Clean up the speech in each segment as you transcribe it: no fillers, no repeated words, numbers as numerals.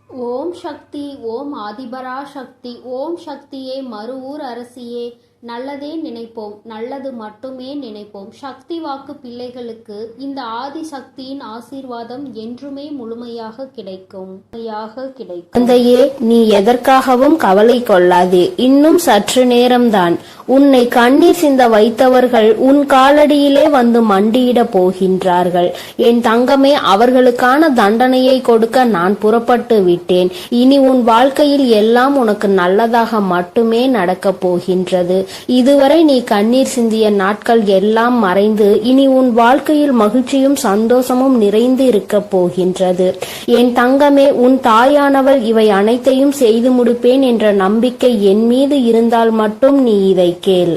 ஓம் சக்தி, ஓம் ஆதிபரா சக்தி, ஓம் சக்தியே, மறுவூர் அரசியே, நல்லதே நினைப்போம், நல்லது மட்டுமே நினைப்போம். சக்தி வாக்கு பிள்ளைகளுக்கு இந்த ஆதி சக்தியின் ஆசீர்வாதம் என்றுமே முழுமையாக கிடைக்கும். தந்தையே, நீ எதற்காகவும் கவலை கொள்ளாதே. இன்னும் சற்று நேரம்தான். உன்னை கண்ணீர் சிந்த வைத்தவர்கள் உன் காலடியிலே வந்து மண்டியிட போகின்றார்கள். என் தங்கமே, அவர்களுக்கான தண்டனையை கொடுக்க நான் புறப்பட்டு விட்டேன். இனி உன் வாழ்க்கையில் எல்லாம் உனக்கு நல்லதாக மட்டுமே நடக்கப் போகின்றது. இதுவரை நீ கண்ணீர் சிந்திய நாட்கள் எல்லாம் மறைந்து இனி உன் வாழ்க்கையில் மகிழ்ச்சியும் சந்தோஷமும் நிறைந்து இருக்க போகின்றது. என் தங்கமே, உன் தாயானவள் இவை அனைத்தையும் செய்து முடிப்பேன் என்ற நம்பிக்கை என் மீது இருந்தால் மட்டும் நீ இதை கேள்.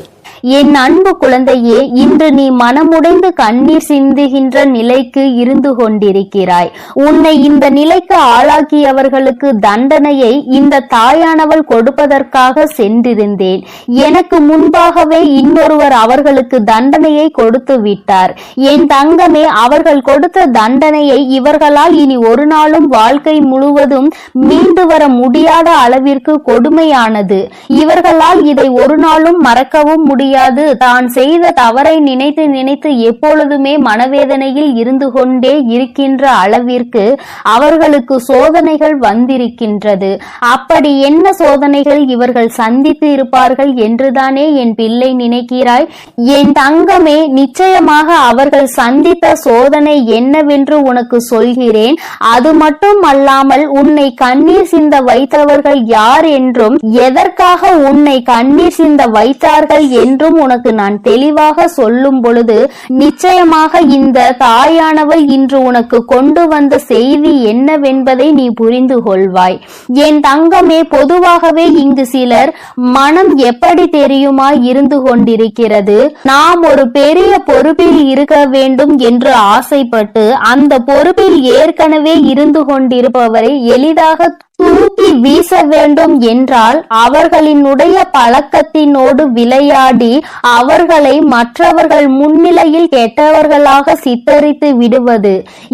என் அன்பு குழந்தையே, இன்று நீ மனமுடைந்து கண்ணீர் சிந்துகின்ற நிலைக்கு இருந்து கொண்டிருக்கிறாய். உன்னை இந்த நிலைக்கு ஆளாக்கியவர்களுக்கு தண்டனையை இந்த தாயானவள் கொடுப்பதற்காக சென்றிருந்தேன். எனக்கு முன்பாகவே இன்னொருவர் அவர்களுக்கு தண்டனையை கொடுத்து விட்டார். என் தங்கமே, அவர்கள் கொடுத்த தண்டனையை இவர்களால் இனி ஒரு நாளும் வாழ்க்கை முழுவதும் மீண்டு வர முடியாத அளவிற்கு கொடுமையானது. இவர்களால் இதை ஒரு நாளும் மறக்கவும் முடியாது. தான் செய்த தவறை நினைத்து நினைத்து எப்பொழுதுமே மனவேதனையில் இருந்து கொண்டே இருக்கின்ற அளவிற்கு அவர்களுக்கு சோதனைகள் வந்திருக்கின்றது. அப்படி என்ன சோதனைகள் இவர்கள் சந்தித்து இருப்பார்கள் என்றுதானே என் பிள்ளை நினைக்கிறாய்? என் தங்கமே, நிச்சயமாக அவர்கள் சந்தித்த சோதனை என்னவென்று உனக்கு சொல்கிறேன். அது மட்டும் அல்லாமல் உன்னை கண்ணீர் சிந்த வைத்தவர்கள் யார் என்றும் எதற்காக உன்னை கண்ணீர் சிந்த வைத்தார்கள் என்றும் உனக்கு நான் தெளிவாக சொல்லும் பொழுது நிச்சயமாக இந்த தாயானவள் இன்று உனக்கு கொண்டு வந்த செய்தி என்னவென்பதை நீ புரிந்து கொள்வாய். என் தங்கமே, பொதுவாகவே இங்கு சிலர் மனம் எப்படி தெரியுமா இருந்து கொண்டிருக்கிறது. நாம் ஒரு பெரிய பொறுப்பில் இருக்க வேண்டும் என்று ஆசைப்பட்டு அந்த பொறுப்பில் ஏற்கனவே இருந்து கொண்டிருப்பவரை எளிதாக தூக்கி வீச வேண்டும் என்றால் அவர்களினுடைய பழக்கத்தினோடு விளையாடி அவர்களை மற்றவர்கள் முன்னிலையில் கெட்டவர்களாக சித்தரித்து விடுவது.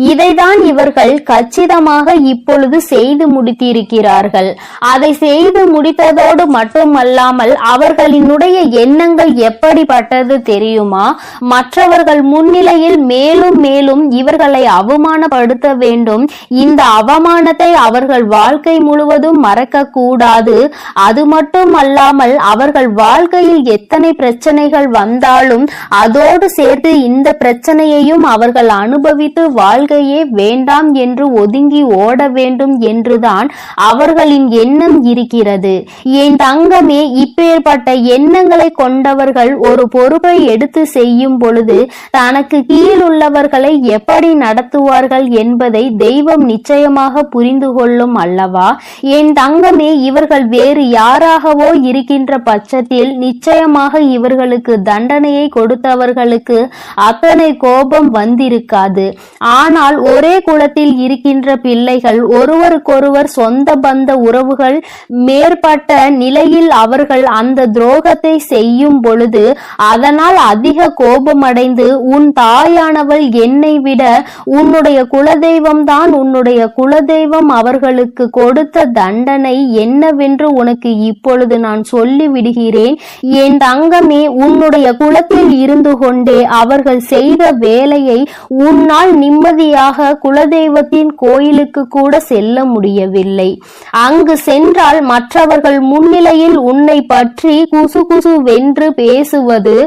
இதைதான் இவர்கள் கச்சிதமாக இப்பொழுது செய்து முடித்திருக்கிறார்கள். அதை செய்து முடித்ததோடு மட்டுமல்லாமல் அவர்களினுடைய எண்ணங்கள் எப்படிப்பட்டது தெரியுமா? மற்றவர்கள் முன்னிலையில் மேலும் மேலும் இவர்களை அவமானப்படுத்த வேண்டும். இந்த அவமானத்தை அவர்கள் வாழ்க்கை முழுவதும் மறக்க கூடாது. அது மட்டும் அல்லாமல் அவர்கள் வாழ்க்கையில் எத்தனை பிரச்சனைகள் வந்தாலும் அதோடு சேர்த்து இந்த பிரச்சனையையும் அவர்கள் அனுபவித்து வாழ்க்கையே வேண்டாம் என்று ஒதுங்கி ஓட வேண்டும் என்றுதான் அவர்களின் எண்ணம் இருக்கிறது. என் தங்கமே, இப்பேற்பட்ட எண்ணங்களை கொண்டவர்கள் ஒரு பொறுப்பை எடுத்து செய்யும் பொழுது தனக்கு கீழ் உள்ளவர்களை எப்படி நடத்துவார்கள் என்பதை தெய்வம் நிச்சயமாக புரிந்து கொள்ளும் அல்லவா? என் தங்கமே, இவர்கள் வேறு யாராகவோ இருக்கின்ற பட்சத்தில் நிச்சயமாக இவர்களுக்கு தண்டனையை கொடுத்தவர்களுக்கு அத்தனை கோபம் வந்திருக்காது. ஆனால் ஒரே குலத்தில் இருக்கின்ற பிள்ளைகள், ஒருவருக்கொருவர் சொந்த பந்த உறவுகள் மேற்பட்ட நிலையில் அவர்கள் அந்த துரோகத்தை செய்யும் பொழுது அதனால் அதிக கோபமடைந்து உன் தாயானவள் என்னை விட உன்னுடைய குலதெய்வம் தான், உன்னுடைய குலதெய்வம் அவர்களுக்கு கொடுத்த தண்டனை என்னவென்று உனக்கு இப்பொழுது நான் சொல்லி விடுகிறேன். என் தங்கமே, உன்னுடைய குலத்தில் இருந்து கொண்டே அவர்கள் செய்த வேலையை உன்னால் நிம்மதியாக குலதெய்வத்தின் கோயிலுக்கு கூட செல்ல முடியவில்லை. அங்கு சென்றால் மற்றவர்கள் முன்னிலையில் உன்னை பற்றி குசு குசு வென்று பேசுவது,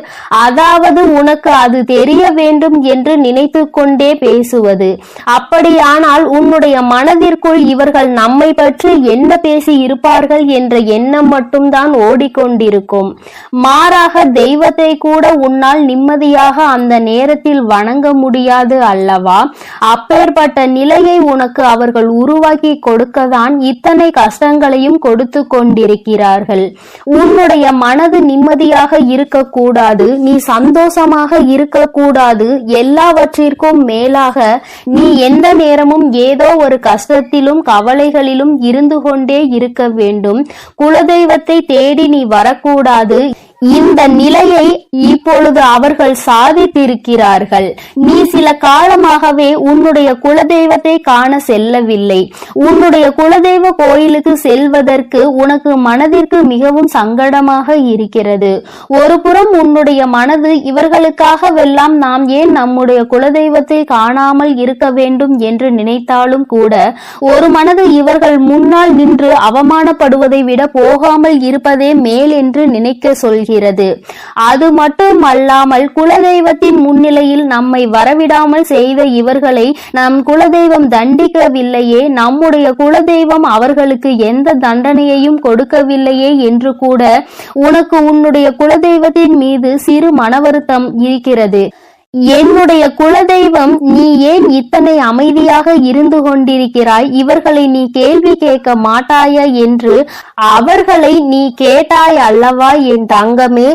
அதாவது உனக்கு அது தெரிய வேண்டும் என்று நினைத்து கொண்டே பேசுவது. அப்படியானால் உன்னுடைய மனதிற்குள் இவர்கள் நம்மை பற்றி என்ன பேசி இருப்பார்கள் என்ற எண்ணம் மட்டும்தான் ஓடிக்கொண்டிருக்கும். மாறாக தெய்வத்தை கூட உன்னால் நிம்மதியாக அந்த நேரத்தில் வணங்க முடியாது அல்லவா? அப்பேற்பட்ட நிலையை உனக்கு அவர்கள் உருவாக்கி கொடுக்கத்தான் இத்தனை கஷ்டங்களையும் கொடுத்து கொண்டிருக்கிறார்கள். உன்னுடைய மனது நிம்மதியாக இருக்கக்கூடாது, நீ சந்தோஷமாக இருக்கக்கூடாது. எல்லாவற்றிற்கும் மேலாக நீ எந்த நேரமும் ஏதோ ஒரு கஷ்டத்திலும் கவலைகளிலும் இருந்து கொண்டே இருக்க வேண்டும். குலதெய்வத்தை தேடி நீ வரக்கூடாது. இந்த நிலையை இப்பொழுது அவர்கள் சாதித்திருக்கிறார்கள். நீ சில காலமாகவே உன்னுடைய குலதெய்வத்தை காண செல்லவில்லை. உன்னுடைய குலதெய்வ கோயிலுக்கு செல்வதற்கு உனக்கு மனதிற்கு மிகவும் சங்கடமாக இருக்கிறது. ஒரு புறம் உன்னுடைய மனது இவர்களுக்காகவெல்லாம் நாம் ஏன் நம்முடைய குலதெய்வத்தை காணாமல் இருக்க வேண்டும் என்று நினைத்தாலும் கூட ஒரு மனது இவர்கள் முன்னால் நின்று அவமானப்படுவதை விட போகாமல் இருப்பதே மேல் என்று நினைக்க சொல்கிறது. அது மட்டுமல்லாமல் குலதெய்வத்தின் முன்னிலையில் நம்மை வரவிடாமல் செய்த இவர்களை நம் குலதெய்வம் தண்டிக்கவில்லையே, நம்முடைய குலதெய்வம் அவர்களுக்கு எந்த தண்டனையையும் கொடுக்கவில்லையே என்று கூட உனக்கு உன்னுடைய குலதெய்வத்தின் மீது சிறு மனவருத்தம் இருக்கிறது. என்னுடைய குலதெய்வம், நீ ஏன் இத்தனை அமைதியாக இருந்து கொண்டிருக்கிறாய்? இவர்களை நீ கேள்வி கேட்க மாட்டாயா என்று அவர்களை நீ கேட்டாய் அல்லவா என் தங்கமே?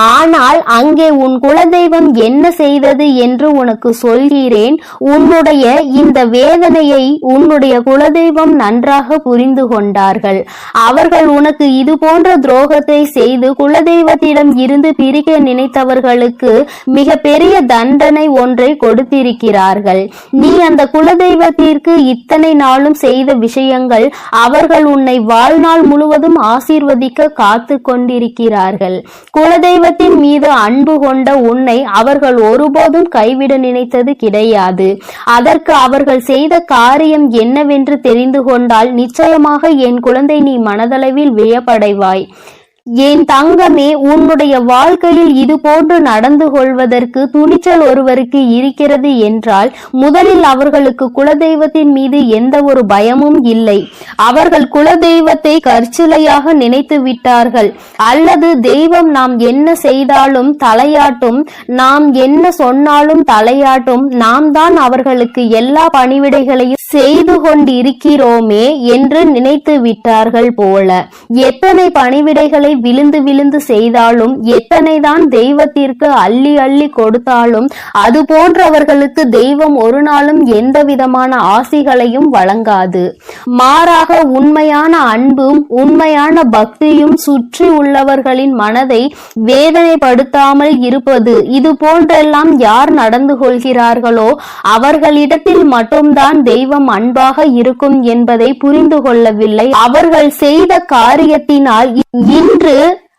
ஆனால் அங்கே உன் குலதெய்வம் என்ன செய்தது என்று உனக்கு சொல்கிறேன். உன்னுடைய இந்த வேதனையை உன்னுடைய குலதெய்வம் நன்றாக புரிந்து கொண்டார்கள். அவர்கள் உனக்கு இது போன்ற துரோகத்தை செய்து குலதெய்வத்திடம் இருந்து பிரிக்க நினைத்தவர்களுக்கு மிக பெரிய தண்டனை ஒன்றை கொடுத்திருக்கிறார்கள். நீ அந்த குலதெய்வத்திற்கு இத்தனை நாளும் செய்த விஷயங்கள் அவர்கள் உன்னை வாழ்நாள் முழுவதும் ஆசீர்வதிக்க காத்து கொண்டிருக்கிறார்கள். குலதெய்வத்தின் மீது அன்பு கொண்ட உன்னை அவர்கள் ஒருபோதும் கைவிட நினைத்தது கிடையாது. அதற்கு அவர்கள் செய்த காரியம் என்னவென்று தெரிந்து கொண்டால் நிச்சயமாக என் குழந்தை நீ மனதளவில் வியப்படைவாய். என் தங்கமே, உன்னுடைய வாழ்க்கையில் இது போன்று நடந்து கொள்வதற்கு துணிச்சல் ஒருவருக்கு இருக்கிறது என்றால் முதலில் அவர்களுக்கு குலதெய்வத்தின் மீது எந்த ஒரு பயமும் இல்லை. அவர்கள் குலதெய்வத்தை கற்சிலையாக நினைத்து விட்டார்கள். அல்லது தெய்வம் நாம் என்ன செய்தாலும் தலையாட்டும், நாம் என்ன சொன்னாலும் தலையாட்டும், நாம் தான் அவர்களுக்கு எல்லா பணிவிடைகளையும் செய்து கொண்டிருக்கிறோமே என்று நினைத்து விட்டார்கள் போல. எத்தனை பணிவிடைகளை விழுந்து விழுந்து செய்தாலும், எத்தனைதான் தெய்வத்திற்கு அள்ளி அள்ளி கொடுத்தாலும் அது போன்றவர்களுக்கு தெய்வம் ஒரு நாளும் எந்த விதமான ஆசிகளையும் வழங்காது. மாறாக உண்மையான அன்பும் உண்மையான பக்தியும் சுற்றி உள்ளவர்களின் மனதை வேதனைப்படுத்தாமல் இருப்பது. இது போன்றெல்லாம் யார் நடந்து கொள்கிறார்களோ அவர்களிடத்தில் மட்டும்தான் தெய்வம் அன்பாக இருக்கும் என்பதை புரிந்து கொள்ளவில்லை. அவர்கள் செய்த காரியத்தினால் இன்று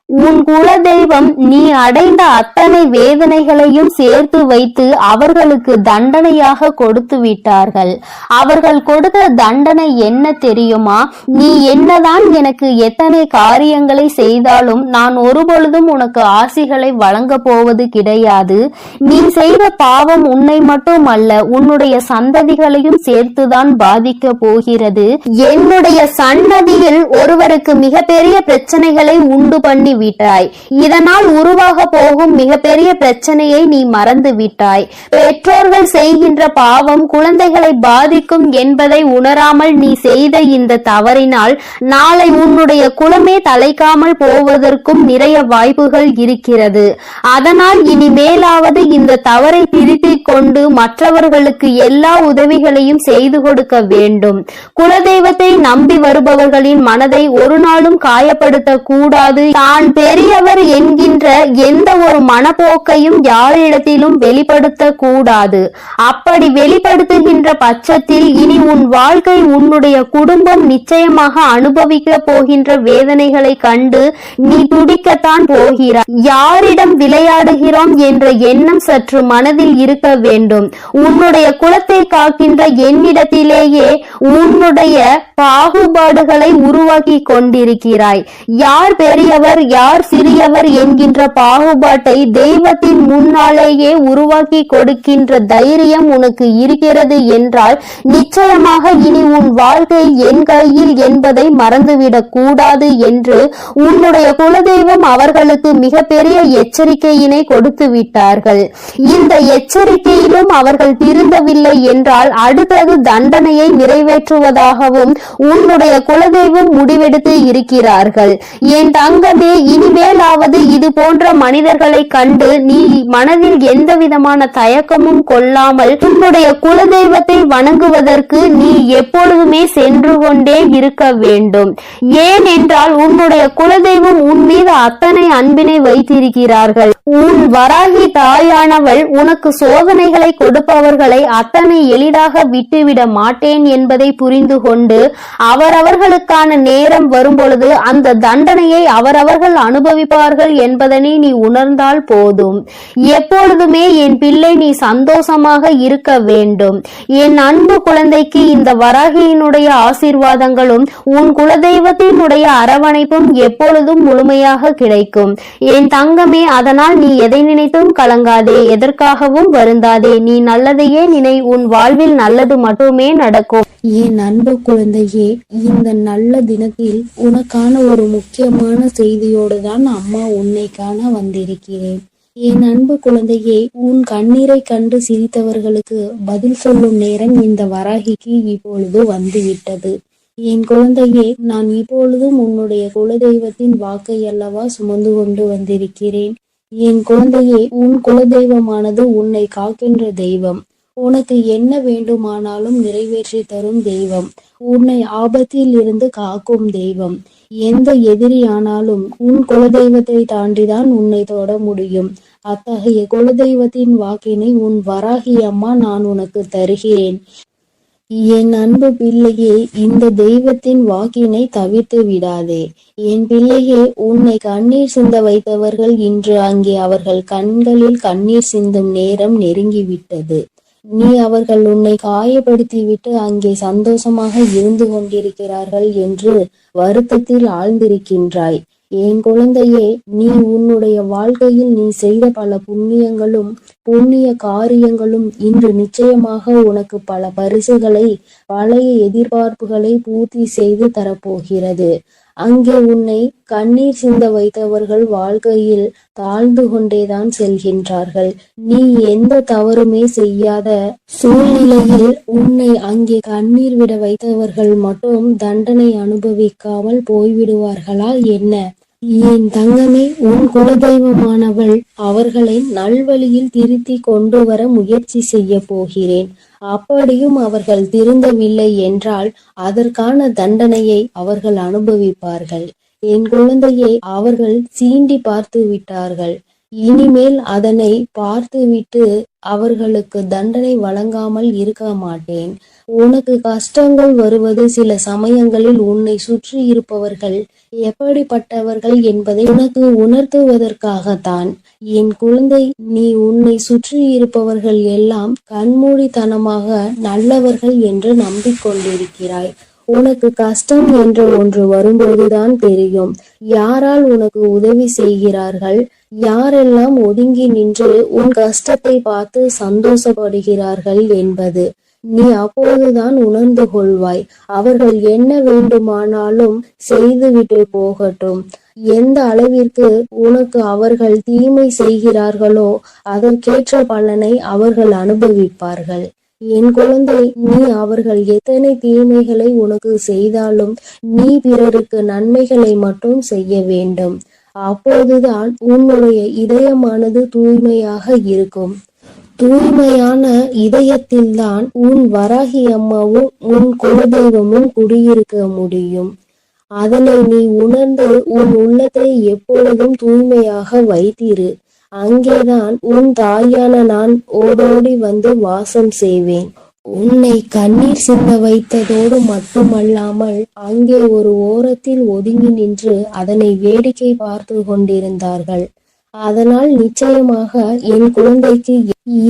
உன் குலதெய்வம் நீ அடைந்த அத்தனை வேதனைகளையும் சேர்த்து வைத்து அவர்களுக்கு தண்டனையாக கொடுத்து விட்டார்கள். அவர்கள் கொடுத்த தண்டனை என்ன தெரியுமா? நீ என்னதான் எனக்கு எத்தனை காரியங்களை செய்தாலும் நான் ஒருபொழுதும் உனக்கு ஆசிகளை வழங்க போவது கிடையாது. நீ செய்த பாவம் உன்னை மட்டுமல்ல, உன்னுடைய சந்ததிகளையும் சேர்த்துதான் பாதிக்க போகிறது. என்னுடைய சன்னதியில் ஒருவருக்கு மிகப்பெரிய பிரச்சனைகளை உண்டு பண்ணி விட்டாய். இதனால் உருவாக போகும் மிகப்பெரிய பிரச்சனையை நீ மறந்து விட்டாய். பெற்றோர்கள் செய்கின்ற பாவம் குழந்தைகளை பாதிக்கும் என்பதை உணராமல் நீ செய்த இந்த தவறினால் நாளை உன்னுடைய குலமே தலைக்காமல் போவதற்கும் நிறைய வாய்ப்புகள் இருக்கிறது. அதனால் இனிமேலாவது இந்த தவறை திருத்திக் கொண்டு மற்றவர்களுக்கு எல்லா உதவிகளையும் செய்து கொடுக்க வேண்டும். குலதெய்வத்தை நம்பி வருபவர்களின் மனதை ஒரு நாளும் காயப்படுத்த கூடாது. தான் பெரியவர் என்கின்ற எந்த ஒரு மனப்போக்கையும் யாரிடத்திலும் வெளிப்படுத்த கூடாது. அப்படி வெளிப்படுத்துகின்ற பட்சத்தில் இனி உன் வாழ்க்கை, உன்னுடைய குடும்பம் நிச்சயமாக அனுபவிக்க போகின்ற வேதனைகளை கண்டு நீ துடிக்கத்தான் போகிறாய். யாரிடம் விளையாடுகிறோம் என்ற எண்ணம் சற்று மனதில் இருக்க வேண்டும். உன்னுடைய குலத்தை காக்கின்ற என்னிடத்திலேயே உன்னுடைய பாகுபாடுகளை உருவாக்கி கொண்டிருக்கிறாய். யார் பெரியவர் யார் சிறியவர் என்கின்ற பாகுபாட்டை தெய்வத்தின் முன்னாலேயே உருவாக்கி கொடுக்கின்ற தைரியம் உனக்கு இருக்கிறது என்றால் நிச்சயமாக இனி உன் வாழ்க்கை என் கையில் என்பதை மறந்துவிடக் கூடாது என்று உன்னுடைய குலதெய்வம் அவர்களுக்கு மிகப்பெரிய எச்சரிக்கையினை கொடுத்து விட்டார்கள். இந்த எச்சரிக்கையிலும் அவர்கள் திருந்தவில்லை என்றால் அடுத்தது தண்டனையை நிறைவேற்றுவதாகவும் உன்னுடைய குலதெய்வம் முடிவெடுத்து இருக்கிறார்கள். என் தங்கமே, இனிமேலாவது இது போன்ற மனிதர்களை கண்டு நீ மனதில் எந்த விதமான தயக்கமும் கொள்ளாமல் உன்னுடைய குலதெய்வத்தை வணங்குவதற்கு நீ எப்பொழுதுமே சென்று கொண்டே இருக்க வேண்டும். ஏனென்றால் உன்னுடைய குலதெய்வம் உன் மீது அத்தனை அன்பினை வைத்திருக்கிறார்கள். உன் வராகி தாயானவள் உனக்கு சோதனைகளை கொடுப்பவர்களை அத்தனை எளிதாக விட்டுவிட மாட்டேன் என்பதை புரிந்து கொண்டு அவரவர்களுக்கான நேரம் வரும்பொழுது அந்த தண்டனையை அவரவர்கள் அனுபவிப்பார்கள் என்பதனை நீ உணர்ந்தால் போதும். எப்பொழுதுமே என் பிள்ளை நீ சந்தோஷமாக இருக்க வேண்டும். என் அன்பு குழந்தைக்கு இந்த வராகியினுடைய ஆசீர்வாதங்களும் உன் குலதெய்வத்தினுடைய அரவணைப்பும் எப்பொழுதும் முழுமையாக கிடைக்கும். என் தங்கமே, அதனால் நீ எதை நினைத்தும் கலங்காதே, எதற்காகவும் வருந்தாதே. நீ நல்லதையே நினை, உன் வாழ்வில் நல்லது மட்டுமே நடக்கும். என் அன்பு குழந்தையே, இந்த நல்ல தினத்தில் உனக்கான ஒரு முக்கியமான செய்தியோடு தான் அம்மா உன்னை காண வந்திருக்கிறேன். என் அன்பு குழந்தையே, உன் கண்ணீரை கண்டு சிரித்தவர்களுக்கு பதில் சொல்லும் நேரம் இந்த வராகிக்கு இப்பொழுது வந்துவிட்டது. என் குழந்தையே, நான் இப்பொழுதும் உன்னுடைய குலதெய்வத்தின் வாக்கை அல்லவா சுமந்து கொண்டு வந்திருக்கிறேன். என் குழந்தையே, உன் குலதெய்வமானது உன்னை காக்கின்ற தெய்வம். உனக்கு என்ன வேண்டுமானாலும் நிறைவேற்றி தரும் தெய்வம். உன்னை ஆபத்தில் இருந்து காக்கும் தெய்வம். எந்த எதிரியானாலும் உன் குலதெய்வத்தை தாண்டிதான் உன்னை தொட முடியும். அத்தகைய குலதெய்வத்தின் வாக்கினை உன் வராகி அம்மா நான் உனக்கு தருகிறேன். என் அன்பு பிள்ளையே, இந்த தெய்வத்தின் வாக்கினை தவிர்த்து விடாதே. என் பிள்ளையே, உன்னை கண்ணீர் சிந்த வைத்தவர்கள் இன்று அங்கே அவர்கள் கண்களில் கண்ணீர் சிந்தும் நேரம் நெருங்கிவிட்டது. நீ அவர்கள் உன்னை காயப்படுத்திவிட்டு அங்கே சந்தோஷமாக இருந்து கொண்டிருக்கிறார்கள் என்று வருத்தத்தில் ஆழ்ந்திருக்கின்றாய். என் குழந்தையே, நீ உன்னுடைய வாழ்க்கையில் நீ செய்த பல புண்ணிய காரியங்களும் இன்று நிச்சயமாக உனக்கு பல பரிசுகளை, பழைய எதிர்பார்ப்புகளை பூர்த்தி செய்து தரப்போகிறது. அங்கே உன்னை கண்ணீர் சிந்த வைத்தவர்கள் வாழ்க்கையில் தாழ்ந்து கொண்டேதான் செல்கின்றார்கள். நீ எந்த தவறுமே செய்யாத சூழ்நிலையில் உன்னை அங்கே கண்ணீர் விட வைத்தவர்கள் மட்டும் தண்டனை அனுபவிக்காமல் போய்விடுவார்களா என்ன? என் தங்கமே, உன் குலதெய்வமானவள் அவர்களை நல்வழியில் திருத்தி கொண்டு வர முயற்சி செய்ய போகிறேன். அப்படியும் அவர்கள் திருந்தவில்லை என்றால் அதற்கான தண்டனையை அவர்கள் அனுபவிப்பார்கள். என் குழந்தையை அவர்கள் சீண்டி பார்த்து விட்டார்கள். இனிமேல் அதனை பார்த்துவிட்டு அவர்களுக்கு தண்டனை வழங்காமல் இருக்க மாட்டேன். உனக்கு கஷ்டங்கள் வருவது சில சமயங்களில் உன்னை சுற்றி இருப்பவர்கள் எப்படிப்பட்டவர்கள் என்பதை உனக்கு உணர்த்துவதற்காகத்தான். என் குழந்தை, நீ உன்னை சுற்றி இருப்பவர்கள் எல்லாம் கண்மூடித்தனமாக நல்லவர்கள் என்று நம்பிக்கொண்டிருக்கிறாய். உனக்கு கஷ்டம் என்ற ஒன்று வரும்போதுதான் தெரியும் யாரால் உனக்கு உதவி செய்கிறார்கள், யாரெல்லாம் ஒதுங்கி நின்று உன் கஷ்டத்தை பார்த்து சந்தோஷப்படுகிறார்கள் என்பது. நீ அப்போதுதான் உணர்ந்து கொள்வாய். அவர்கள் என்ன வேண்டுமானாலும் செய்துவிட்டு போகட்டும். எந்த அளவிற்கு உனக்கு அவர்கள் தீமை செய்கிறார்களோ அதற்கேற்ற பலனை அவர்கள் அனுபவிப்பார்கள். என் குழந்தை, நீ அவர்கள் எத்தனை தீமைகளை உனக்கு செய்தாலும் நீ பிறருக்கு நன்மைகளை மட்டும் செய்ய வேண்டும். அப்போதுதான் உன்னுடைய இதயமானது தூய்மையாக இருக்கும். தூய்மையான இதயத்தில்தான் உன் வராகி அம்மாவும் உன் குலதெய்வமும் குடியிருக்க முடியும். அதனை நீ உணர்ந்து உன் உள்ளத்தை எப்பொழுதும் தூய்மையாக வைத்திரு. அங்கேதான் உன் தாயான நான் ஓடோடி வந்து வாசம் செய்வேன். உன்னை கண்ணீர் சிந்த வைத்ததோடு மட்டுமல்லாமல் அங்கே ஒரு ஓரத்தில் ஒதுங்கி நின்று அதனை வேடிக்கை பார்த்து கொண்டிருந்தார்கள். அதனால் நிச்சயமாக என் குழந்தைக்கு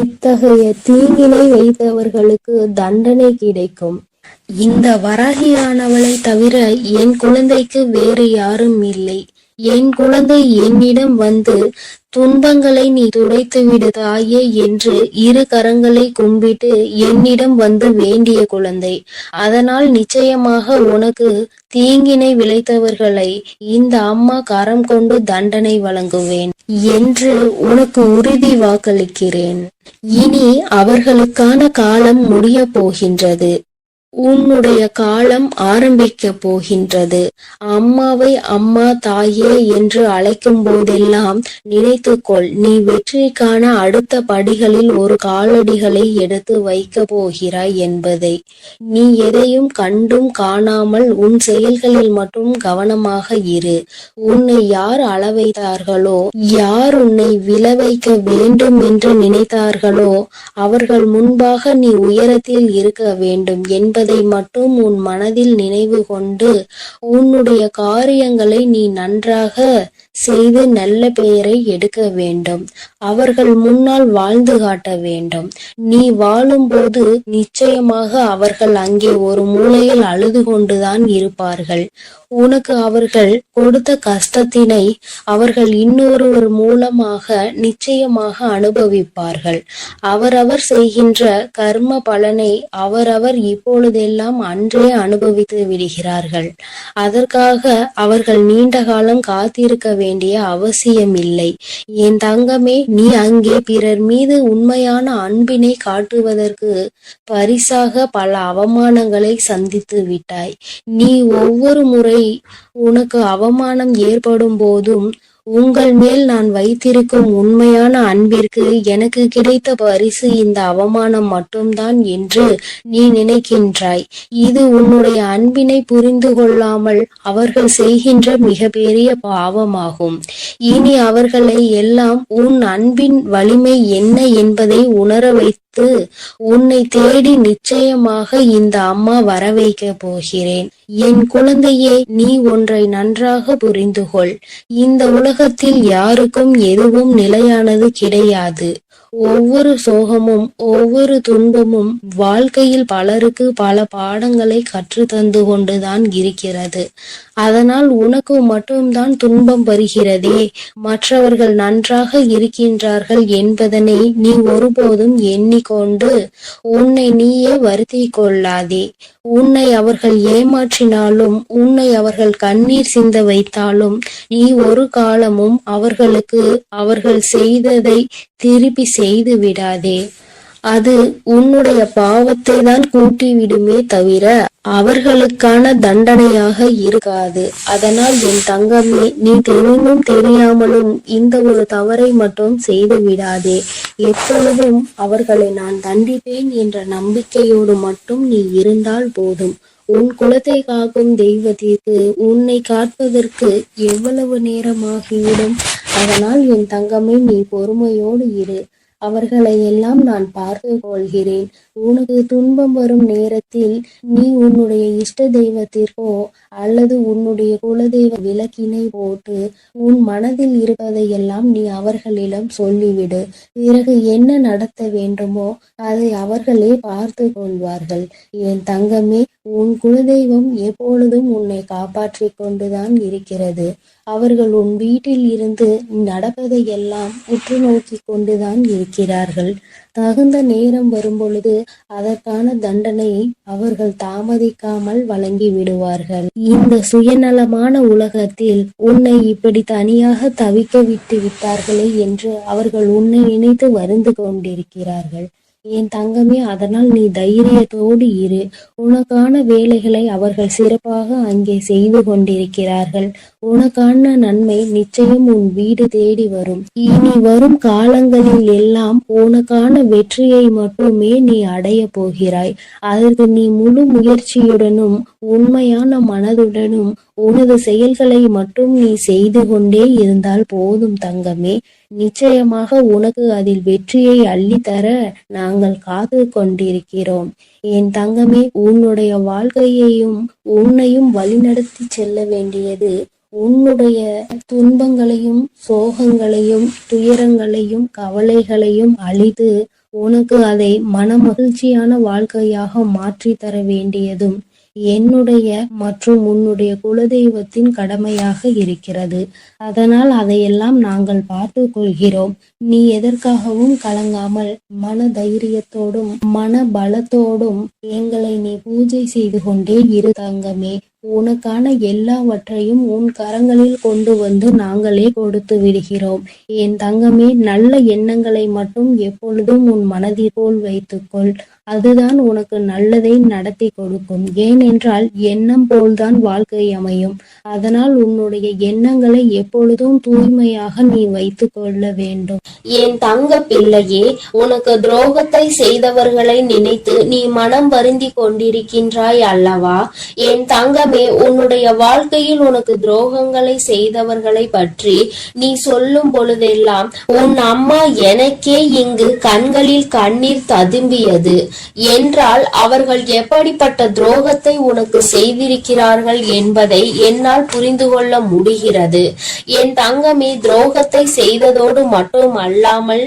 இத்தகைய தீங்கினை வைத்தவர்களுக்கு தண்டனை கிடைக்கும். இந்த வராகியானவளை தவிர என் குழந்தைக்கு வேறு யாரும் இல்லை. என் குழந்தை என்னிடம் வந்து துன்பங்களை நீ துடைத்து விடு தாயே என்று இரு கரங்களை கும்பிட்டு என்னிடம் வந்து வேண்டிய குழந்தை. அதனால் நிச்சயமாக உனக்கு தீங்கினை விளைத்தவர்களை இந்த அம்மா கரம் கொண்டு தண்டனை வழங்குவேன் என்று உனக்கு உறுதி வாக்களிக்கிறேன். இனி அவர்களுக்கான காலம் முடிய போகின்றது. உன்னுடைய காலம் ஆரம்பிக்க போகின்றது. அம்மாவை அம்மா, தாயே என்று அழைக்கும் போதெல்லாம் நினைத்துக்கொள், நீ வெற்றிக்கான அடுத்த படிகளில் ஒரு காலடிகளை எடுத்து வைக்க போகிறாய் என்பதை. நீ எதையும் கண்டும் காணாமல் உன் செயல்களில் மட்டும் கவனமாக இரு. உன்னை யார் அளவைத்தார்களோ, யார் உன்னை விழவைக்க வேண்டும் என்று நினைத்தார்களோ அவர்கள் முன்பாக நீ உயரத்தில் இருக்க வேண்டும் என்பதை மட்டும் உன் மனதில் நினைவு கொண்டு உன்னுடைய காரியங்களை நீ நன்றாக செய்து நல்ல பெயரை எடுக்க வேண்டும். அவர்கள் முன்னால் வாழ்ந்து காட்ட வேண்டும். நீ வாழும்போது நிச்சயமாக அவர்கள் அங்கே ஒரு மூலையில் அழுது கொண்டுதான் இருப்பார்கள். உனக்கு அவர்கள் கொடுத்த கஷ்டத்தினை அவர்கள் இன்னொருவர் மூலமாக நிச்சயமாக அனுபவிப்பார்கள். அவரவர் செய்கின்ற கர்ம பலனை அவரவர் இப்பொழுதெல்லாம் அன்றே அனுபவித்து விடுகிறார்கள். அதற்காக அவர்கள் நீண்ட காலம் காத்திருக்க வேண்டிய அவசியமில்லை. என் தங்கமே, நீ அங்கே பிறர் மீது உண்மையான அன்பினை காட்டுவதற்கு பரிசாக பல அவமானங்களை சந்தித்து விட்டாய். நீ ஒவ்வொரு முறை உனக்கு அவமானம் ஏற்படும் போதும் உங்கள் மேல் நான் வைத்திருக்கும் உண்மையான அன்பிற்கு எனக்கு கிடைத்த பரிசு இந்த அவமானம் மட்டும்தான் என்று நீ நினைக்கின்றாய். இது உன்னுடைய அன்பினை புரிந்து கொள்ளாமல் அவர்கள் செய்கின்ற மிகப்பெரிய பாவமாகும். இனி அவர்களை எல்லாம் உன் அன்பின் வலிமை என்ன என்பதை உணர வைத்து உன்னை தேடி நிச்சயமாக இந்த அம்மா வர வைக்க போகிறேன். என் குழந்தையே, நீ ஒன்றை நன்றாக புரிந்து கொள். இந்த உலகத்தில் யாருக்கும் எதுவும் நிலையானது கிடையாது. ஒவ்வொரு சோகமும் ஒவ்வொரு துன்பமும் வாழ்க்கையில் பலருக்கு பல பாடங்களை கற்று தந்து கொண்டுதான் இருக்கிறது. அதனால் உனக்கு மட்டும்தான் துன்பம் வருகிறதே, மற்றவர்கள் நன்றாக இருக்கின்றார்கள் என்பதனை நீ ஒருபோதும் எண்ணிக்கொண்டு உன்னை நீயே வருத்தி கொள்ளாதே. உன்னை அவர்கள் ஏமாற்றினாலும் உன்னை அவர்கள் கண்ணீர் சிந்த வைத்தாலும் நீ ஒரு காலமும் அவர்களுக்கு அவர்கள் செய்ததை திருப்பி செய்து விடாதே. அது உன்னுடைய பாவத்தை தான் கூட்டி விடுமே தவிர அவர்களுக்கான தண்டனையாக இருக்காது. அதனால் என் தங்கமே, நீ தெரிந்தும் தெரியாமலும் இந்த ஒரு தவறை மட்டும் செய்து விடாதே. எப்பொழுதும் அவர்களை நான் தண்டிப்பேன் என்ற நம்பிக்கையோடு மட்டும் நீ இருந்தால் போதும். உன் குலத்தை காக்கும் தெய்வத்திற்கு உன்னை காப்பதற்கு எவ்வளவு நேரமாகிவிடும். அதனால் என் தங்கமே, நீ பொறுமையோடு இரு. அவர்களை எல்லாம் நான் பார்த்து கொள்கிறேன். உனக்கு துன்பம் வரும் நேரத்தில் நீ உன்னுடைய இஷ்ட தெய்வத்திற்கோ அல்லது உன்னுடைய குலதெய்வ விளக்கினை போட்டு உன் மனதில் இருப்பதையெல்லாம் நீ அவர்களிடம் சொல்லிவிடு. பிறகு என்ன நடத்த வேண்டுமோ அதை அவர்களே பார்த்து கொள்வார்கள். என் தங்கமே, உன் குலதெய்வம் எப்பொழுதும் உன்னை காப்பாற்றி கொண்டுதான் இருக்கிறது. அவர்கள் உன் வீட்டில் இருந்து நடப்பதையெல்லாம் உற்று நோக்கி கொண்டுதான் இருக்கிறார்கள். தகுந்த நேரம் வரும்பொழுது அதற்கான தண்டனையை அவர்கள் தாமதிக்காமல் வழங்கி விடுவார்கள். இந்த சுயநலமான உலகத்தில் உன்னை இப்படி தனியாக தவிக்க விட்டு விட்டார்களே என்று அவர்கள் உன்னை நினைத்து வருந்து கொண்டிருக்கிறார்கள். என் தங்கமே, அதனால் நீ தைரியத்தோடு இரு. உனக்கான வேலைகளை அவர்கள் சிறப்பாக அங்கே செய்து கொண்டிருக்கிறார்கள். உனக்கான நன்மை நிச்சயம் உன் வீடு தேடி வரும். இனி வரும் காலங்களில் எல்லாம் உனக்கான வெற்றியை மட்டுமே நீ அடைய போகிறாய். அதற்கு நீ முழு முயற்சியுடனும் உண்மையான மனதுடனும் உனது செயல்களை மட்டும் நீ செய்து கொண்டே இருந்தால் போதும் தங்கமே. நிச்சயமாக உனக்கு அதில் வெற்றியை அள்ளித்தர நாங்கள் காத்து கொண்டிருக்கிறோம். என் தங்கமே, உன்னுடைய வாழ்க்கையையும் உன்னையும் வழிநடத்தி செல்ல வேண்டியது உன்னுடைய துன்பங்களையும் சோகங்களையும் துயரங்களையும் கவலைகளையும் அழித்து உனக்கு அதை மன மகிழ்ச்சியான வாழ்க்கையாக மாற்றி தர வேண்டியதும் என்னுடைய மற்றும் உன்னுடைய குலதெய்வத்தின் கடமையாக இருக்கிறது. அதனால் அதையெல்லாம் நாங்கள் பார்த்து கொள்கிறோம். நீ எதற்காகவும் கலங்காமல் மன தைரியத்தோடும் மன பலத்தோடும் எங்களை நீ பூஜை செய்து கொண்டே இரு தங்கமே. உனக்கான எல்லாவற்றையும் உன் கரங்களில் கொண்டு வந்து நாங்களே கொடுத்து விடுகிறோம். என் தங்கமே, நல்ல எண்ணங்களை மட்டும் எப்பொழுதும் உன் மனதிற்குள் வைத்துக்கொள். அதுதான் உனக்கு நல்லதை நடத்தி கொடுக்கும். ஏனென்றால் எண்ணம் போல்தான் வாழ்க்கை அமையும். அதனால் உன்னுடைய எண்ணங்களை எப்பொழுதும் தூய்மையாக நீ வைத்துக் கொள்ள வேண்டும். என் தங்க பிள்ளையே, உனக்கு துரோகத்தை செய்தவர்களை நினைத்து நீ மனம் வருந்தி கொண்டிருக்கின்றாய் அல்லவா? என் தங்கமே, உன்னுடைய வாழ்க்கையில் உனக்கு துரோகங்களை செய்தவர்களை பற்றி நீ சொல்லும் பொழுதெல்லாம் உன் அம்மா எனக்கே இங்கு கண்களில் கண்ணீர் ததும்பியது. என்றால் அவர்கள் எப்படிப்பட்ட துரோகத்தை உனக்கு செய்திருக்கிறார்கள் என்பதை என்னால் புரிந்து கொள்ள முடிகிறது. என் தங்கமே, துரோகத்தை செய்ததோடு மட்டும் அல்லாமல்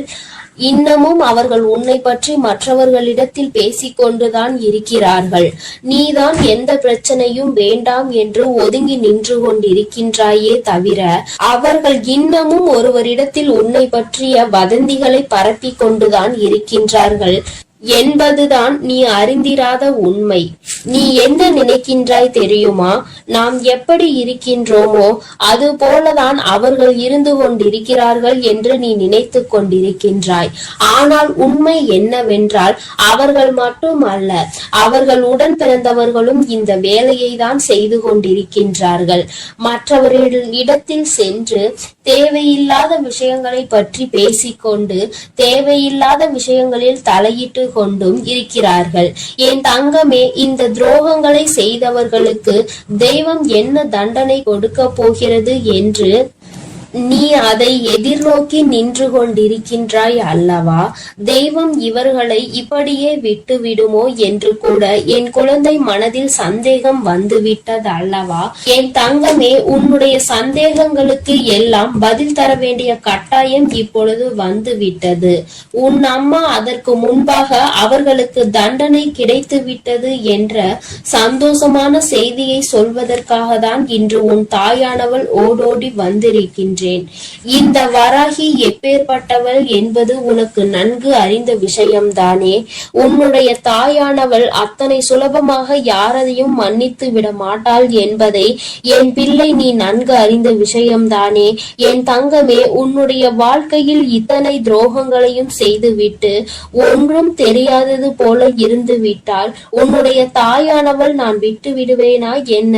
இன்னமும் அவர்கள் உன்னை பற்றி மற்றவர்களிடத்தில் பேசிக்கொண்டுதான் இருக்கிறார்கள். நீதான் எந்த பிரச்சனையும் வேண்டாம் என்று ஒதுங்கி நின்று கொண்டிருக்கின்றாயே தவிர அவர்கள் இன்னமும் ஒருவரிடத்தில் உன்னை பற்றிய வதந்திகளை பரப்பி கொண்டுதான் இருக்கின்றார்கள் என்பதுதான் நீ அறிந்திராத உண்மை. நீ என்ன நினைக்கின்றாய் தெரியுமா? நாம் எப்படி இருக்கின்றோமோ அது போலதான் அவர்கள் இருந்து கொண்டிருக்கிறார்கள் என்று நீ நினைத்து கொண்டிருக்கின்றாய். ஆனால் உண்மை என்னவென்றால் அவர்கள் மட்டும் அல்ல, அவர்கள் உடன் பிறந்தவர்களும் இந்த வேலையை தான் செய்து கொண்டிருக்கின்றார்கள். மற்றவர்களிடத்தில் சென்று தேவையில்லாத விஷயங்களை பற்றி பேசிக்கொண்டு தேவையில்லாத விஷயங்களில் தலையிட்டு கொண்டும் இருக்கிறார்கள். என் தங்கமே, இந்த துரோகங்களை செய்தவர்களுக்கு தெய்வம் என்ன தண்டனை கொடுக்க போகிறது என்று நீ அதை எதிர்நோக்கி நின்று கொண்டிருக்கின்றாய் அல்லவா? தெய்வம் இவர்களை இப்படியே விட்டு விடுமோ என்று கூட என் குழந்தை மனதில் சந்தேகம் வந்துவிட்டது அல்லவா? என் தங்கமே, உன்னுடைய சந்தேகங்களுக்கு எல்லாம் பதில் தர வேண்டிய கட்டாயம் இப்பொழுது வந்துவிட்டது. உன் அம்மா அதற்கு முன்பாக அவர்களுக்கு தண்டனை கிடைத்து விட்டது என்ற சந்தோஷமான செய்தியை சொல்வதற்காக தான் இன்று உன் தாயானவள் ஓடோடி வந்திருக்கின்ற. இந்த வராகி எப்பேற்பட்டவள் என்பது உனக்கு நன்கு அறிந்த விஷயம்தானே. உன்னுடைய தாயானவள் அத்தனை சுலபமாக யாரையும் மன்னித்து விட மாட்டாள் என்பதை என் பிள்ளை நீ நன்கு அறிந்த விஷயம்தானே. என் தங்கமே, உன்னுடைய வாழ்க்கையில் இத்தனை துரோகங்களையும் செய்துவிட்டு ஒன்றும் தெரியாதது போல இருந்து விட்டால் உன்னுடைய தாயானவள் நான் விட்டு விடுவேனா என்ன?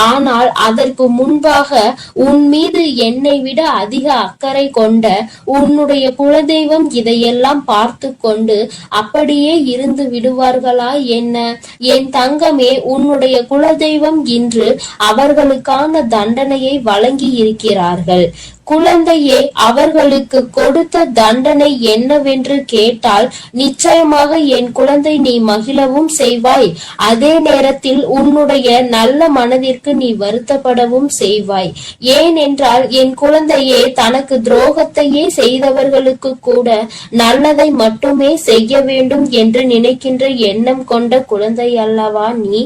ஆனால் அதற்கு முன்பாக உன் மீது என்னை விட அதிக அக்கறை கொண்ட உன்னுடைய குலதெய்வம் இதையெல்லாம் பார்த்து கொண்டு அப்படியே இருந்து விடுவார்களா என்ன? என் தங்கமே, உன்னுடைய குலதெய்வம் இன்று அவர்களுக்கான தண்டனையை வழங்கி இருக்கிறார்கள். குழந்தையே, அவர்களுக்கு கொடுத்த தண்டனை என்னவென்று கேட்டால் நிச்சயமாக என் குழந்தை நீ மகிழவும் செய்வாய். அதே நேரத்தில் உன்னுடைய நல்ல மனதிற்கு நீ வருத்தப்படவும் செய்வாய். ஏனென்றால் என் குழந்தையே, தனக்கு துரோகத்தையே செய்தவர்களுக்கு கூட நல்லதை மட்டுமே செய்ய வேண்டும் என்று நினைக்கின்ற எண்ணம் கொண்ட குழந்தை அல்லவா நீ?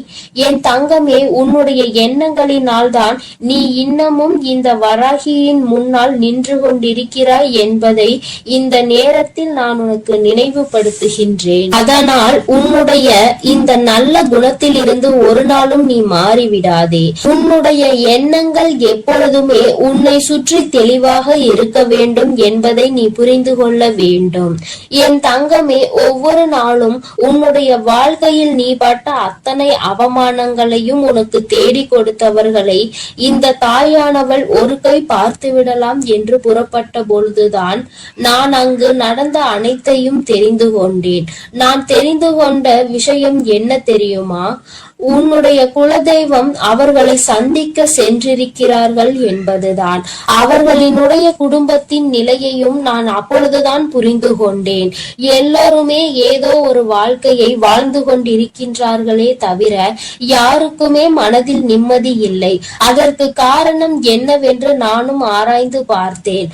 என் தங்கமே, உன்னுடைய எண்ணங்களினால் தான் நீ இன்னமும் இந்த வராகியின் முன் நின்று கொண்டிருக்கிறாய் என்பதை இந்த நேரத்தில் நான் உனக்கு நினைவுபடுத்துகின்றேன். அதனால் உன்னுடைய இந்த நல்ல குணத்தில் இருந்து ஒரு நாளும் நீ மாறிவிடாதே. உன்னுடைய எண்ணங்கள் எப்பொழுதுமே உன்னை சுற்றி தெளிவாக இருக்க வேண்டும் என்பதை நீ புரிந்து கொள்ள வேண்டும். என் தங்கமே, ஒவ்வொரு நாளும் உன்னுடைய வாழ்க்கையில் நீ பட்ட அத்தனை அவமானங்களையும் உனக்கு தேடி கொடுத்தவர்களை இந்த தாயானவள் ஒரு கை பார்த்து விடலாம் என்று புறப்பட்ட பொழுதுதான் நான் அங்கு நடந்த அனைத்தையும் தெரிந்து கொண்டேன். நான் தெரிந்து கொண்ட விஷயம் என்ன தெரியுமா? உன்னுடைய குலதெய்வம் அவர்களை சந்திக்க சென்றிருக்கிறார்கள் என்பதுதான். அவர்களினுடைய குடும்பத்தின் நிலையையும் நான் அப்பொழுதுதான் புரிந்து கொண்டேன். எல்லாருமே ஏதோ ஒரு வாழ்க்கையை வாழ்ந்து கொண்டிருக்கின்றார்களே தவிர யாருக்குமே மனதில் நிம்மதி இல்லை. அதற்கு காரணம் என்னவென்று நானும் ஆராய்ந்து பார்த்தேன்.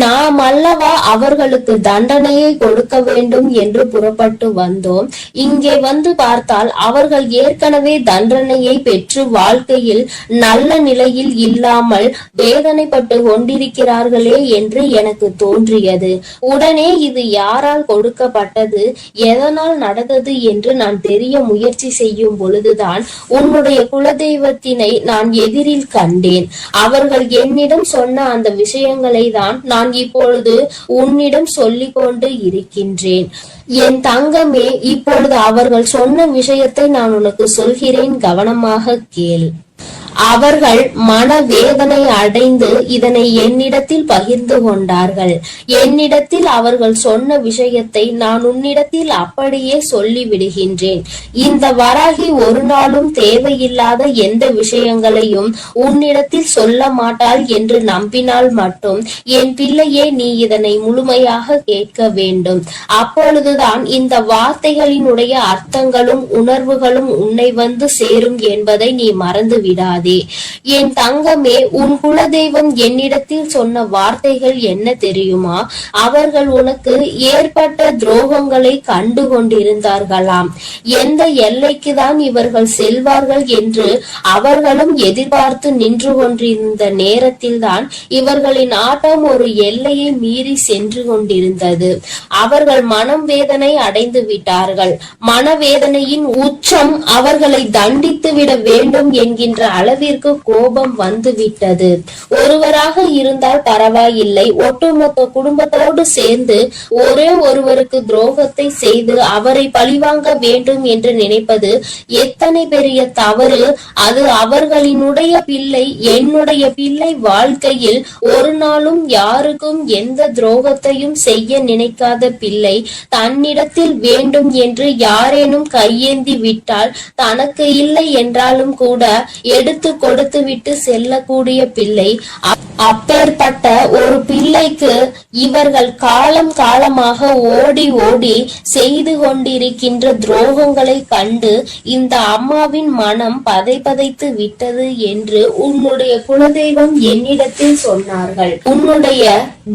நாம் அல்லவா அவர்களுக்கு தண்டனையை கொடுக்க வேண்டும் என்று புறப்பட்டு வந்தோம். இங்கே வந்து பார்த்தால் அவர்கள் ஏற்கனவே தண்டனையை பெற்று வாழ்க்கையில் நல்ல நிலையில் இல்லாமல் வேதனைப்பட்டு கொண்டிருக்கிறார்களே என்று எனக்கு தோன்றியது. உடனே இது யாரால் கொடுக்கப்பட்டது, எதனால் நடந்தது என்று நான் தெரிய முயற்சி செய்யும் பொழுதுதான் உன்னுடைய குலதெய்வத்தினை நான் எதிரில் கண்டேன். அவர்கள் என்னிடம் சொன்ன அந்த விஷயங்களை தான் நான் இப்பொழுது உன்னிடம் சொல்லிக் கொண்டு இருக்கின்றேன். என் தங்கமே, இப்பொழுது அவர்கள் சொன்ன விஷயத்தை நான் உனக்கு சொல்கிறேன், கவனமாக கேள். அவர்கள் மனவேதனை அடைந்து இதனை என்னிடத்தில் பகிர்ந்து கொண்டார்கள். என்னிடத்தில் அவர்கள் சொன்ன விஷயத்தை நான் உன்னிடத்தில் அப்படியே சொல்லி விடுகின்றேன். இந்த வராகி ஒரு நாளும் தேவையில்லாத எந்த விஷயங்களையும் உன்னிடத்தில் சொல்ல மாட்டாள் என்று நம்பினால் மட்டும் என் பிள்ளையே, நீ இதனை முழுமையாக கேட்க வேண்டும். அப்பொழுதுதான் இந்த வார்த்தைகளினுடைய அர்த்தங்களும் உணர்வுகளும் உன்னை வந்து சேரும் என்பதை நீ மறந்து விடாதே. என் தங்கமே, உன் குலதெய்வம் என்னிடத்தில் சொன்ன வார்த்தைகள் என்ன தெரியுமா? அவர்கள் உனக்கு ஏற்பட்ட துரோகங்களை கண்டு கொண்டிருந்தார்களாம். எந்த எல்லைக்கு தான் இவர்கள் செல்வார்கள் என்று அவர்களும் எதிர்பார்த்து நின்று கொண்டிருந்த நேரத்தில் தான் இவர்களின் ஆட்டம் ஒரு எல்லையை மீறி சென்று கொண்டிருந்தது. அவர்கள் மனம் வேதனை அடைந்து விட்டார்கள். மனவேதனையின் உச்சம் அவர்களை தண்டித்து விட வேண்டும் என்கின்ற அளவிற்கு கோபம் வந்து விட்டது. ஒருவராக இருந்தால் பரவாயில்லை, ஒட்டுமொத்த குடும்பத்தோடு சேர்ந்து ஒரே ஒருவருக்கு துரோகத்தை செய்து அவரை பழிவாங்க வேண்டும் என்று நினைப்பது எத்தனை பெரிய தவறு. அது அவர்களினுடைய பிள்ளை. என்னுடைய பிள்ளை வாழ்க்கையில் ஒரு நாளும் யாருக்கும் எந்த துரோகத்தையும் செய்ய நினைக்காத பிள்ளை தன்னிடத்தில் வேண்டும் என்று யாரேனும் கையேந்தி விட்டால் தனக்கு இல்லை என்றாலும் கூட எடுத்து கொடுத்து விட்டு செல்லக்கூடிய பிள்ளை. அப்பேற்பட்ட ஒரு பிள்ளைக்கு இவர்கள் காலம் காலமாக ஓடி ஓடி செய்து கொண்டிருக்கின்ற துரோகங்களை கண்டு இந்த அம்மாவின் மனம் பதைத்து விட்டது என்று உன்னுடைய குலதெய்வம் என்னிடத்தில் சொன்னார்கள். உன்னுடைய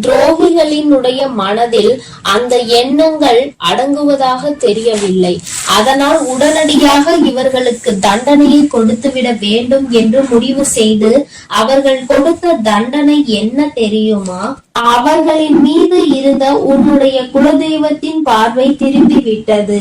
துரோகிகளினுடைய மனதில் அந்த எண்ணங்கள் அடங்குவதாக தெரியவில்லை. அதனால் உடனடியாக இவர்களுக்கு தண்டனையை கொடுத்துவிட வேண்டும் என்று முடிவு செய்து அவர்கள் கொடுத்த தண்டனை என்ன தெரியுமா? அவர்களின் மீது இருந்த உன்னுடைய குலதெய்வத்தின் பார்வை திரும்பி விட்டது.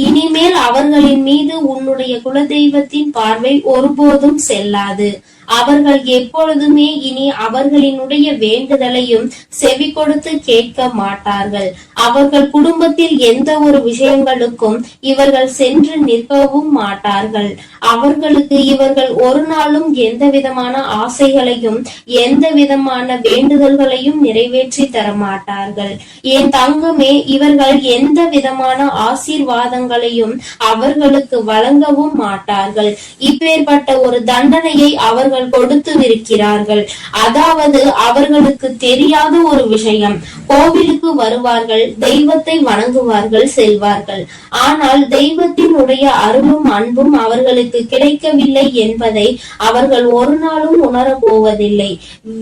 இனிமேல் அவர்களின் மீது உன்னுடைய குலதெய்வத்தின் பார்வை ஒருபோதும் செல்லாது. அவர்கள் எப்பொழுதுமே இனி அவர்களினுடைய வேண்டுதலையும் செவி கொடுத்து கேட்க மாட்டார்கள். அவர்கள் குடும்பத்தில் எந்த ஒரு விஷயங்களுக்கும் இவர்கள் சென்று நிற்கவும் மாட்டார்கள். அவர்களுக்கு இவர்கள் ஒரு நாளும் எந்த விதமான ஆசைகளையும் எந்த விதமான வேண்டுதல்களையும் நிறைவேற்றி தர மாட்டார்கள். என் தங்கமே, இவர்கள் எந்த விதமான ஆசீர்வாதங்களையும் அவர்களுக்கு வழங்கவும் மாட்டார்கள். இப்பேற்பட்ட ஒரு தண்டனையை அவர்கள் கொடுத்துவிருக்கிறார்கள். அதாவது அவர்களுக்கு தெரியாத ஒரு விஷயம். கோவிலுக்கு வருவார்கள், தெய்வத்தை வணங்குவார்கள், செல்வார்கள். ஆனால் தெய்வத்தினுடைய அருளும் அன்பும் அவர்களுக்கு கிடைக்கவில்லை என்பதை அவர்கள் ஒரு நாளும் உணரப் போவதில்லை.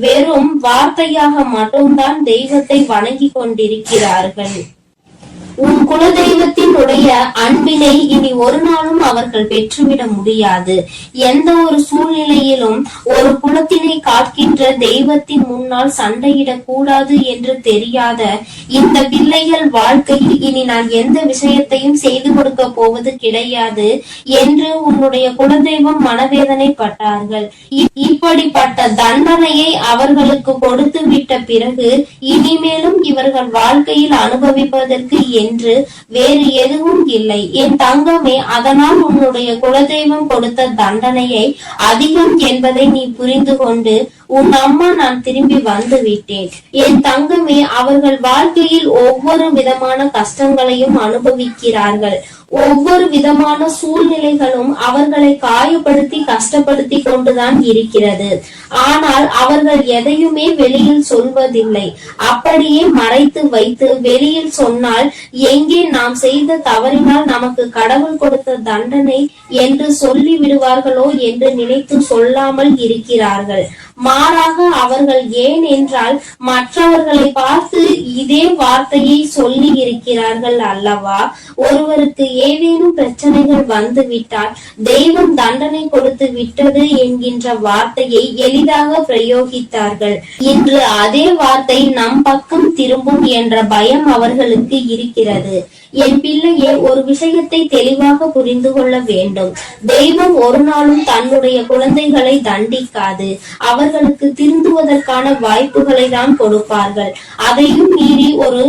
வெறும் வார்த்தையாக மட்டும்தான் தெய்வத்தை வணங்கி கொண்டிருக்கிறார்கள். உன் குலதெய்வத்தினுடைய அன்பினை இனி ஒரு நாளும் அவர்கள் பெற்றுவிட முடியாது. எந்த ஒரு சூழ்நிலையிலும் ஒரு குலத்தினை காக்கின்ற தெய்வத்தின் முன்னால் சண்டையிடக் கூடாது என்று தெரியாத இந்த பிள்ளைகள் வாழ்க்கையில் இனி நான் எந்த விஷயத்தையும் செய்து கொடுக்க போவது கிடையாது என்று உன்னுடைய குலதெய்வம் மனவேதனை பட்டார்கள். இப்படிப்பட்ட தண்டனையை அவர்களுக்கு கொடுத்து விட்ட பிறகு இனிமேலும் இவர்கள் வாழ்க்கையில் அனுபவிப்பதற்கு என்று வேறு எதுவும் இல்லை. என் தங்கமே, அதனால் உன்னுடைய குலதெய்வம் கொடுத்த தண்டனையை அதிகம் என்பதை நீ புரிந்து கொண்டு உன் அம்மா நான் திரும்பி வந்து விட்டேன். என் தங்கமே, அவர்கள் வாழ்க்கையில் ஒவ்வொரு விதமான கஷ்டங்களையும் அனுபவிக்கிறார்கள். ஒவ்வொரு விதமான சூழ்நிலைகளும் அவர்களை காயப்படுத்தி கஷ்டப்படுத்தி கொண்டுதான் இருக்கிறது. ஆனால் அவர்கள் எதையுமே வெளியில் சொல்வதில்லை. அப்படியே மறைத்து வைத்து வெளியில் சொன்னால் எங்கே நாம் செய்த தவறினால் நமக்கு கடவுள் கொடுத்த தண்டனை என்று சொல்லி விடுவார்களோ என்று நினைத்து சொல்லாமல் இருக்கிறார்கள். மாறாக அவர்கள் ஏன் என்றால் மற்றவர்களை பார்த்து இதே வார்த்தையை சொல்லி இருக்கிறார்கள் அல்லவா? ஒருவருக்கு ஏதேனும் பிரச்சனைகள் வந்து விட்டால் தெய்வம் தண்டனை கொடுத்து விட்டது என்கின்ற வார்த்தையை எளிதாக பிரயோகித்தார்கள். இன்று அதே வார்த்தை நம் பக்கம் திரும்பும் என்ற பயம் அவர்களுக்கு இருக்கிறது. என் பிள்ளையே, ஒரு விஷயத்தை தெளிவாக புரிந்து கொள்ள வேண்டும். தெய்வம் ஒரு நாளும் தன்னுடைய குழந்தைகளை தண்டிக்காது. அவர்களுக்கு திருந்துவதற்கான வாய்ப்புகளை தான் கொடுப்பார்கள். அதையும் மீறி ஒரு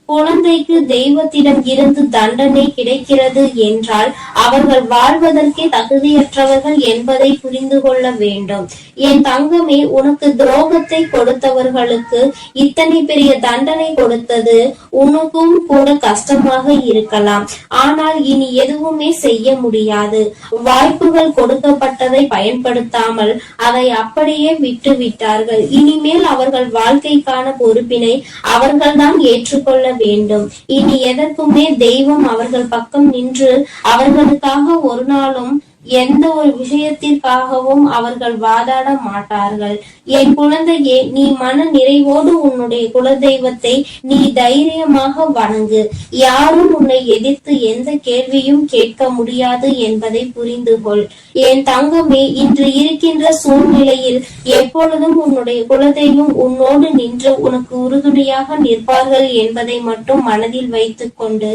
குழந்தைக்கு தெய்வத்திடம் இருந்து தண்டனை கிடைக்கிறது என்றால் அவர்கள் வாழ்வதற்கே தகுதியற்றவர்கள் என்பதை புரிந்து கொள்ள வேண்டும். என் தங்கமே, உனக்கு துரோகத்தை கொடுத்தவர்களுக்கு இத்தனை பெரிய தண்டனை கொடுத்தது உனக்கும் கூட கஷ்டமாக இருக்கலாம். ஆனால் இனி எதுவுமே செய்ய முடியாது. வாய்ப்புகள் கொடுக்கப்பட்டதை பயன்படுத்தாமல் அதை அப்படியே விட்டு விட்டார்கள். இனிமேல் அவர்கள் வாழ்க்கைக்கான பொறுப்பினை அவர்கள்தான் ஏற்றுக்கொள்ள வேண்டும். இனி எதற்குமே தெய்வம் அவர்கள் பக்கம் நின்று அவர்களுக்காக ஒரு நாளும் எந்த ஒரு விஷயத்திற்காகவும் அவர்கள் வாதாட மாட்டார்கள். என் குழந்தையே, நீ மன நிறைவோடு உன்னுடைய குலதெய்வத்தை நீ தைரியமாக வணங்கு. யாரும் உன்னை எதிர்த்து எந்த கேள்வியும் கேட்க முடியாது என்பதை புரிந்து கொள். என் தங்கமே, இன்று இருக்கின்ற சூழ்நிலையில் எப்பொழுதும் உன்னுடைய குலதெய்வம் உன்னோடு நின்று உனக்கு உறுதுணையாக நிற்பார்கள் என்பதை மட்டும் மனதில் வைத்துக் கொண்டு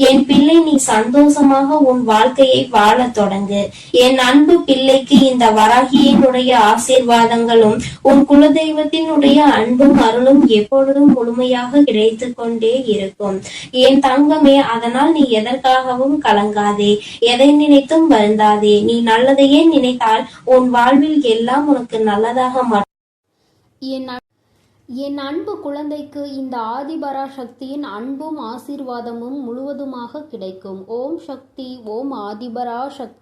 என் பிள்ளை, நீ சந்தோஷமாக உன் வாழ்க்கையை வாழ தொடங்கு. என் அன்பு பிள்ளைக்கு இந்த வராகியினுடைய ஆசீர்வாதங்களும் உன் குலதெய்வத்தினுடைய அன்பும் அருளும் எப்பொழுதும் முழுமையாக கிடைத்து கொண்டே இருக்கும். என் தங்கமே, அதனால் நீ எதற்காகவும் கலங்காதே, எதை நினைத்தும் வருந்தாதே. நீ நல்லதையே நினைத்தால் உன் வாழ்வில் எல்லாம் உனக்கு நல்லதாக என் அன்பு குழந்தைக்கு இந்த ஆதிபராசக்தியின் அன்பும் ஆசீர்வாதமும் முழுவதுமாக கிடைக்கும். ஓம் சக்தி, ஓம் ஆதிபராசக்தி.